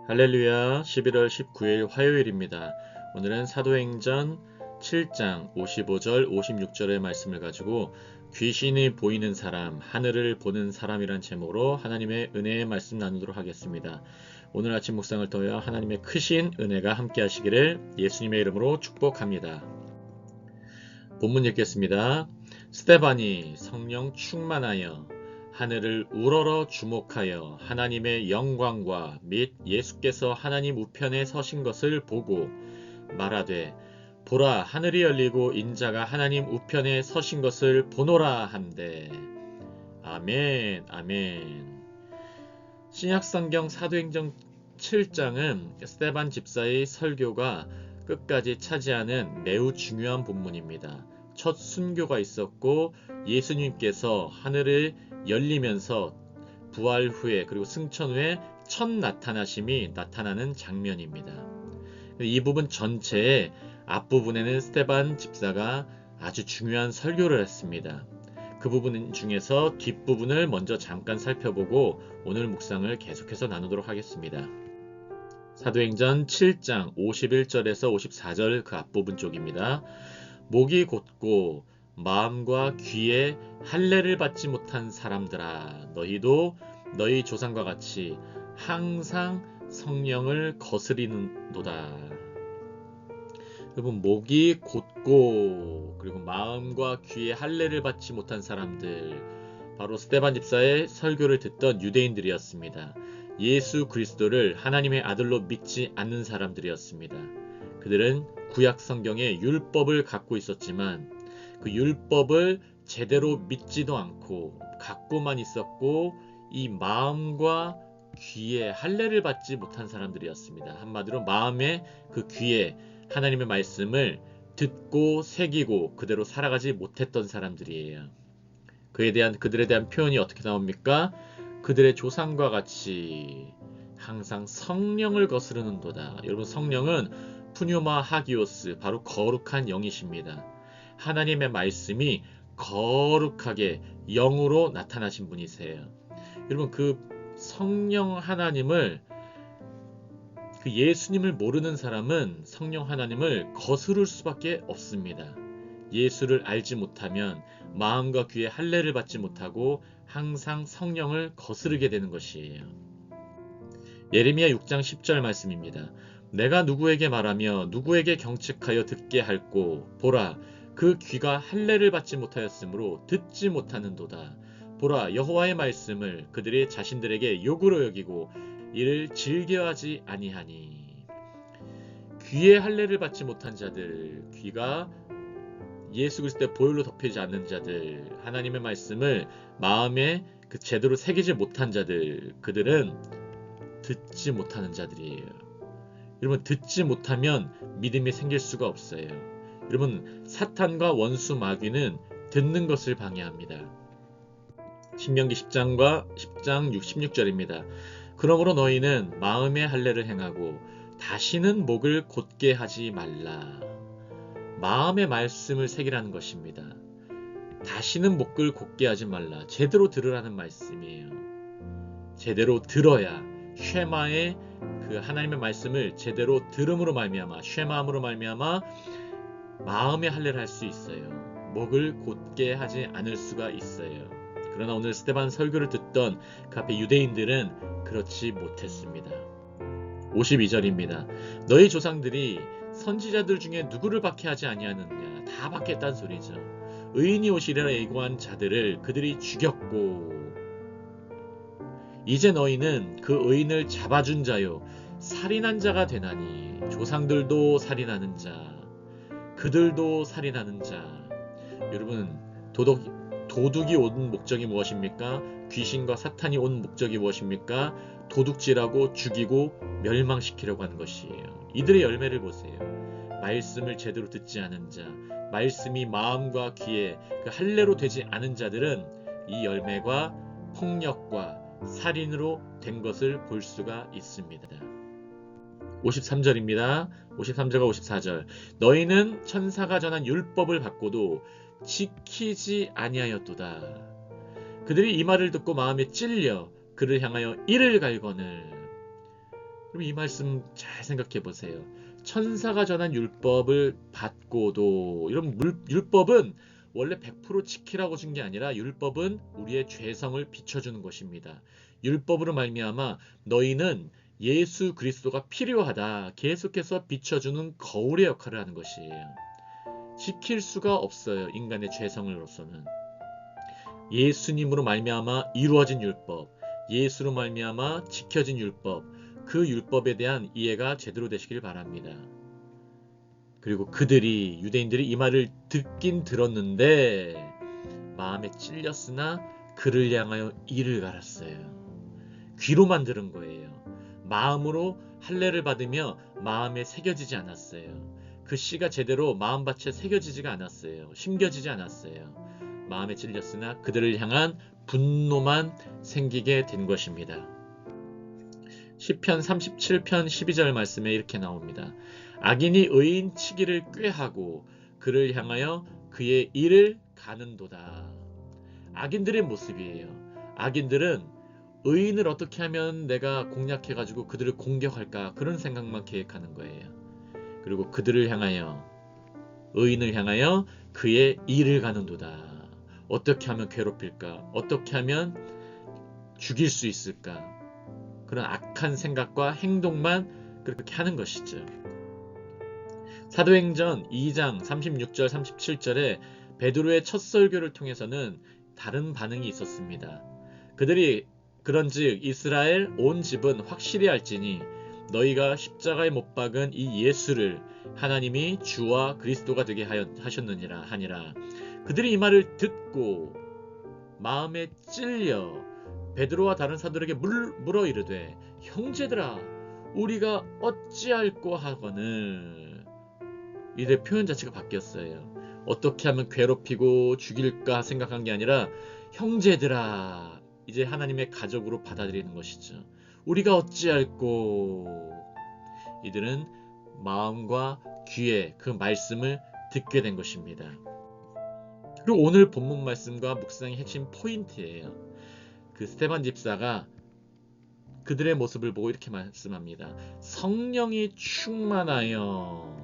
할렐루야, 11월 19일 화요일입니다. 오늘은 사도행전 7장 55절 56절의 말씀을 가지고 귀신이 보이는 사람, 하늘을 보는 사람이란 제목으로 하나님의 은혜의 말씀 나누도록 하겠습니다. 오늘 아침 묵상을 통하여 하나님의 크신 은혜가 함께 하시기를 예수님의 이름으로 축복합니다. 본문 읽겠습니다. 스데반이 성령 충만하여 하늘을 우러러 주목하여 하나님의 영광과 및 예수께서 하나님 우편에 서신 것을 보고 말하되 보라, 하늘이 열리고 인자가 하나님 우편에 서신 것을 보노라 한대. 아멘, 아멘. 신약성경 사도행전 7장은 스데반 집사의 설교가 끝까지 차지하는 매우 중요한 본문입니다. 첫 순교가 있었고 예수님께서 하늘을 열리면서 부활 후에 그리고 승천 후에 첫 나타나심이 나타나는 장면입니다. 이 부분 전체의 앞부분에는 스데반 집사가 아주 중요한 설교를 했습니다. 그 부분 중에서 뒷부분을 먼저 잠깐 살펴보고 오늘 묵상을 계속해서 나누도록 하겠습니다. 사도행전 7장 51절에서 54절 그 앞부분 쪽입니다. 목이 곧고 마음과 귀에 할례를 받지 못한 사람들아, 너희도 너희 조상과 같이 항상 성령을 거스리는도다. 여러분, 목이 곧고 그리고 마음과 귀에 할례를 받지 못한 사람들, 바로 스데반 집사의 설교를 듣던 유대인들이었습니다. 예수 그리스도를 하나님의 아들로 믿지 않는 사람들이었습니다. 그들은 구약 성경의 율법을 갖고 있었지만 그 율법을 제대로 믿지도 않고 갖고만 있었고 이 마음과 귀에 할례를 받지 못한 사람들이었습니다. 한마디로 마음의 그 귀에 하나님의 말씀을 듣고 새기고 그대로 살아가지 못했던 사람들이에요. 그들에 대한 표현이 어떻게 나옵니까? 그들의 조상과 같이 항상 성령을 거스르는도다. 여러분, 성령은 푸뉴마 하기오스, 바로 거룩한 영이십니다. 하나님의 말씀이 거룩하게 영으로 나타나신 분이세요. 여러분, 그 성령 하나님을, 그 예수님을 모르는 사람은 성령 하나님을 거스를 수밖에 없습니다. 예수를 알지 못하면 마음과 귀에 할례를 받지 못하고 항상 성령을 거스르게 되는 것이에요. 예레미야 6장 10절 말씀입니다. 내가 누구에게 말하며 누구에게 경책하여 듣게 할꼬. 보라, 그 귀가 할례를 받지 못하였으므로 듣지 못하는도다. 보라, 여호와의 말씀을 그들이 자신들에게 욕으로 여기고 이를 즐겨하지 아니하니. 귀에 할례를 받지 못한 자들, 귀가 예수 그리스도의 보혈로 덮이지 않는 자들, 하나님의 말씀을 마음에 제대로 새기지 못한 자들, 그들은 듣지 못하는 자들이에요. 여러분, 듣지 못하면 믿음이 생길 수가 없어요. 여러분, 사탄과 원수 마귀는 듣는 것을 방해합니다. 신명기 10장 16절입니다. 그러므로 너희는 마음의 할례를 행하고 다시는 목을 곧게 하지 말라. 마음의 말씀을 새기라는 것입니다. 다시는 목을 곧게 하지 말라. 제대로 들으라는 말씀이에요. 제대로 들어야 쉐마의 그 하나님의 말씀을 제대로 들음으로 말미암아, 쉐마함으로 말미암아 마음의 할례를 할 수 있어요. 목을 곧게 하지 않을 수가 있어요. 그러나 오늘 스데반 설교를 듣던 그 앞에 유대인들은 그렇지 못했습니다. 52절입니다. 너희 조상들이 선지자들 중에 누구를 박해하지 아니하느냐. 다 박해했다는 소리죠. 의인이 오시리라 예고한 자들을 그들이 죽였고 이제 너희는 그 의인을 잡아준 자요 살인한 자가 되나니. 조상들도 살인하는 자, 그들도 살인하는 자. 여러분, 도둑이 온 목적이 무엇입니까? 귀신과 사탄이 온 목적이 무엇입니까? 도둑질하고 죽이고 멸망시키려고 하는 것이에요. 이들의 열매를 보세요. 말씀을 제대로 듣지 않은 자, 말씀이 마음과 귀에 그 할례로 되지 않은 자들은 이 열매가 폭력과 살인으로 된 것을 볼 수가 있습니다. 53절입니다. 53절과 54절. 너희는 천사가 전한 율법을 받고도 지키지 아니하였도다. 그들이 이 말을 듣고 마음에 찔려 그를 향하여 이를 갈거늘. 그럼 이 말씀 잘 생각해 보세요. 천사가 전한 율법을 받고도, 이런 율법은 원래 100% 지키라고 준 게 아니라 율법은 우리의 죄성을 비춰주는 것입니다. 율법으로 말미암아 너희는 예수 그리스도가 필요하다, 계속해서 비춰주는 거울의 역할을 하는 것이에요. 지킬 수가 없어요. 인간의 죄성으로서는. 예수님으로 말미암아 이루어진 율법, 예수로 말미암아 지켜진 율법, 그 율법에 대한 이해가 제대로 되시길 바랍니다. 그리고 유대인들이 이 말을 듣긴 들었는데 마음에 찔렸으나 그를 향하여 이를 갈았어요. 귀로만 들은 거예요. 마음으로 할례를 받으며 마음에 새겨지지 않았어요. 그 씨가 제대로 마음밭에 새겨지지가 않았어요. 심겨지지 않았어요. 마음에 찔렸으나 그들을 향한 분노만 생기게 된 것입니다. 시편 37편 12절 말씀에 이렇게 나옵니다. 악인이 의인 치기를 꾀하고 그를 향하여 그의 일을 가는도다. 악인들의 모습이에요. 악인들은 의인을 어떻게 하면 내가 공략해가지고 그들을 공격할까, 그런 생각만 계획하는 거예요. 그리고 그들을 향하여, 의인을 향하여 그의 일을 가는도다. 어떻게 하면 괴롭힐까? 어떻게 하면 죽일 수 있을까? 그런 악한 생각과 행동만 그렇게 하는 것이죠. 사도행전 2장 36절 37절에 베드로의 첫 설교를 통해서는 다른 반응이 있었습니다. 그들이 그런즉 이스라엘 온 집은 확실히 알지니 너희가 십자가에 못 박은 이 예수를 하나님이 주와 그리스도가 되게 하셨느니라 하니라. 그들이 이 말을 듣고 마음에 찔려 베드로와 다른 사도에게 물어 이르되 형제들아 우리가 어찌할꼬 하거늘. 이들의 표현 자체가 바뀌었어요. 어떻게 하면 괴롭히고 죽일까 생각한 게 아니라 형제들아, 이제 하나님의 가족으로 받아들이는 것이죠. 우리가 어찌할꼬. 이들은 마음과 귀에 그 말씀을 듣게 된 것입니다. 그리고 오늘 본문 말씀과 묵상의 핵심 포인트예요. 그 스데반 집사가 그들의 모습을 보고 이렇게 말씀합니다. 성령이 충만하여,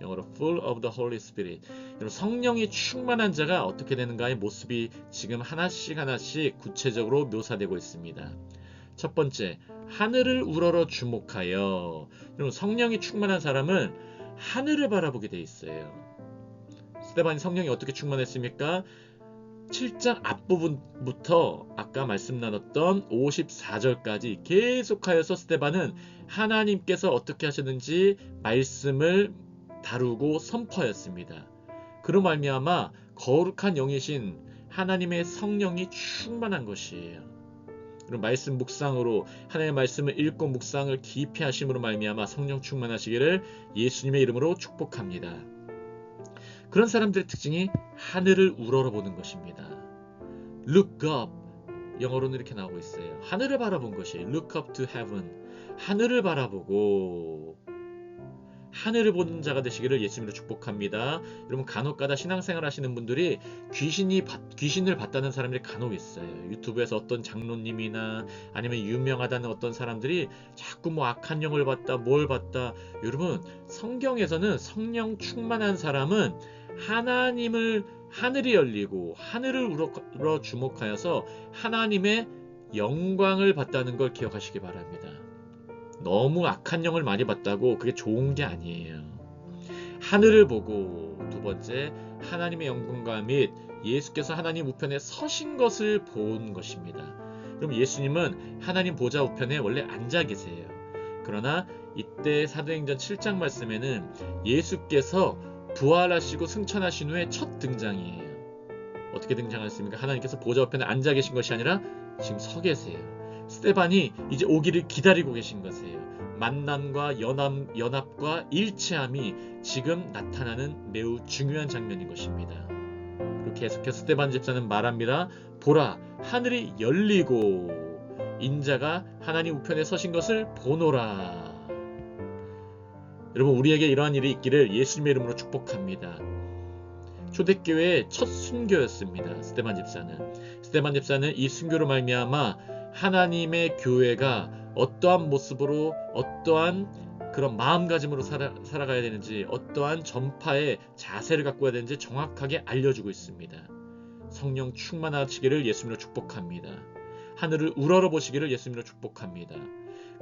영어로 full of the Holy Spirit. 성령이 충만한 자가 어떻게 되는가의 모습이 지금 하나씩 구체적으로 묘사되고 있습니다. 첫 번째, 하늘을 우러러 주목하여. 성령이 충만한 사람은 하늘을 바라보게 돼 있어요. 스데반이 성령이 어떻게 충만했습니까? 7장 앞부분부터 아까 말씀 나눴던 54절까지 계속하여서 스데반은 하나님께서 어떻게 하셨는지 말씀을 다루고 선포하였습니다. 그로 말미암아 거룩한 영이신 하나님의 성령이 충만한 것이에요. 그리고 말씀 묵상으로 하나님의 말씀을 읽고 묵상을 깊이 하심으로 말미암아 성령 충만하시기를 예수님의 이름으로 축복합니다. 그런 사람들의 특징이 하늘을 우러러보는 것입니다. Look up, 영어로는 이렇게 나오고 있어요. 하늘을 바라본 것이 Look up to heaven, 하늘을 바라보고 하늘을 보는 자가 되시기를 예수님으로 축복합니다. 여러분 간혹가다 신앙생활 하시는 분들이 귀신을 봤다는 사람들이 간혹 있어요. 유튜브에서 어떤 장로님이나 아니면 유명하다는 어떤 사람들이 자꾸 악한 영을 봤다, 뭘 봤다. 여러분 성경에서는 성령 충만한 사람은 하늘이 열리고 하늘을 우러 주목하여서 하나님의 영광을 봤다는 걸 기억하시기 바랍니다. 너무 악한 영을 많이 봤다고 그게 좋은 게 아니에요. 하늘을 보고, 두 번째, 하나님의 영광과 및 예수께서 하나님 우편에 서신 것을 본 것입니다. 그럼 예수님은 하나님 보좌 우편에 원래 앉아 계세요. 그러나 이때 사도행전 7장 말씀에는 예수께서 부활하시고 승천하신 후에 첫 등장이에요. 어떻게 등장하셨습니까? 하나님께서 보좌 우편에 앉아 계신 것이 아니라 지금 서 계세요. 스데반이 이제 오기를 기다리고 계신 것이에요. 만남과 연합과 일체함이 지금 나타나는 매우 중요한 장면인 것입니다. 그리고 계속해서 스데반 집사는 말합니다. 보라, 하늘이 열리고 인자가 하나님 우편에 서신 것을 보노라. 여러분 우리에게 이러한 일이 있기를 예수님의 이름으로 축복합니다. 초대교회의 첫 순교였습니다. 스데반 집사는 이 순교로 말미암아 하나님의 교회가 어떠한 모습으로 어떠한 그런 마음가짐으로 살아가야 되는지, 어떠한 전파의 자세를 갖고 해야 되는지 정확하게 알려주고 있습니다. 성령 충만하시기를 예수님으로 축복합니다. 하늘을 우러러보시기를 예수님으로 축복합니다.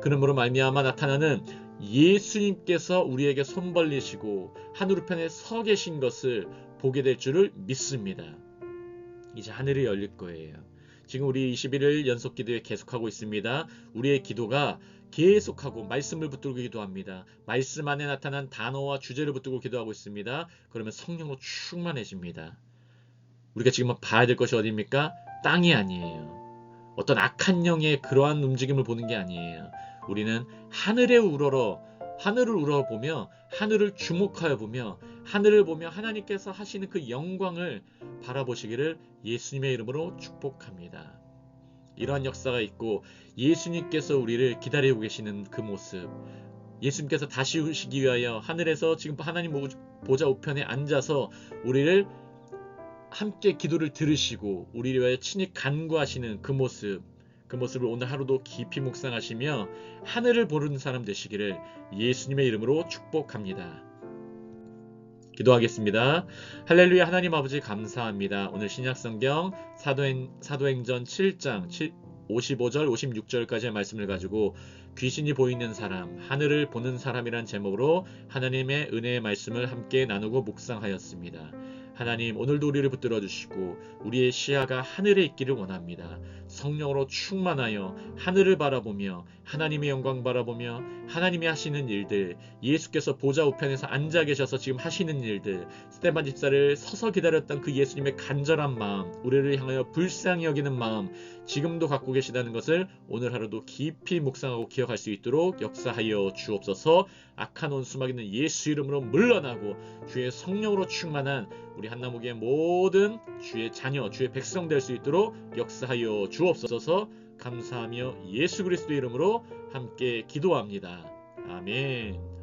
그러므로 말미암아 나타나는 예수님께서 우리에게 손 벌리시고 하늘 우편에 서 계신 것을 보게 될 줄을 믿습니다. 이제 하늘이 열릴 거예요. 지금 우리 21일 연속 기도에 계속하고 있습니다. 우리의 기도가 계속하고 말씀을 붙들고 기도합니다. 말씀 안에 나타난 단어와 주제를 붙들고 기도하고 있습니다. 그러면 성령으로 충만해집니다. 우리가 지금 봐야 될 것이 어디입니까? 땅이 아니에요. 어떤 악한 영의 그러한 움직임을 보는 게 아니에요. 우리는 하늘을 우러보며 하늘을 주목하여 보며 하늘을 보며 하나님께서 하시는 그 영광을 바라보시기를 예수님의 이름으로 축복합니다. 이러한 역사가 있고 예수님께서 우리를 기다리고 계시는 그 모습, 예수님께서 다시 오시기 위하여 하늘에서 지금 하나님 보좌 우편에 앉아서 우리를 함께 기도를 들으시고 우리를 위하여 친히 간구하시는 그 모습을 오늘 하루도 깊이 묵상하시며 하늘을 보는 사람 되시기를 예수님의 이름으로 축복합니다. 기도하겠습니다. 할렐루야. 하나님 아버지 감사합니다. 오늘 신약성경 사도행전 7장 55절 56절까지의 말씀을 가지고 귀신이 보이는 사람, 하늘을 보는 사람이란 제목으로 하나님의 은혜의 말씀을 함께 나누고 묵상하였습니다. 하나님, 오늘도 우리를 붙들어 주시고 우리의 시야가 하늘에 있기를 원합니다. 성령으로 충만하여 하늘을 바라보며 하나님의 영광 바라보며 하나님이 하시는 일들, 예수께서 보좌 우편에서 앉아 계셔서 지금 하시는 일들, 스데반 집사를 서서 기다렸던 그 예수님의 간절한 마음, 우리를 향하여 불쌍히 여기는 마음 지금도 갖고 계시다는 것을 오늘 하루도 깊이 묵상하고 기억할 수 있도록 역사하여 주옵소서. 악한 원수막이는 예수 이름으로 물러나고 주의 성령으로 충만한 우리 한나무교의 모든 주의 자녀, 주의 백성 될 수 있도록 역사하여 주옵소서. 감사하며 예수 그리스도 이름으로 함께 기도합니다. 아멘.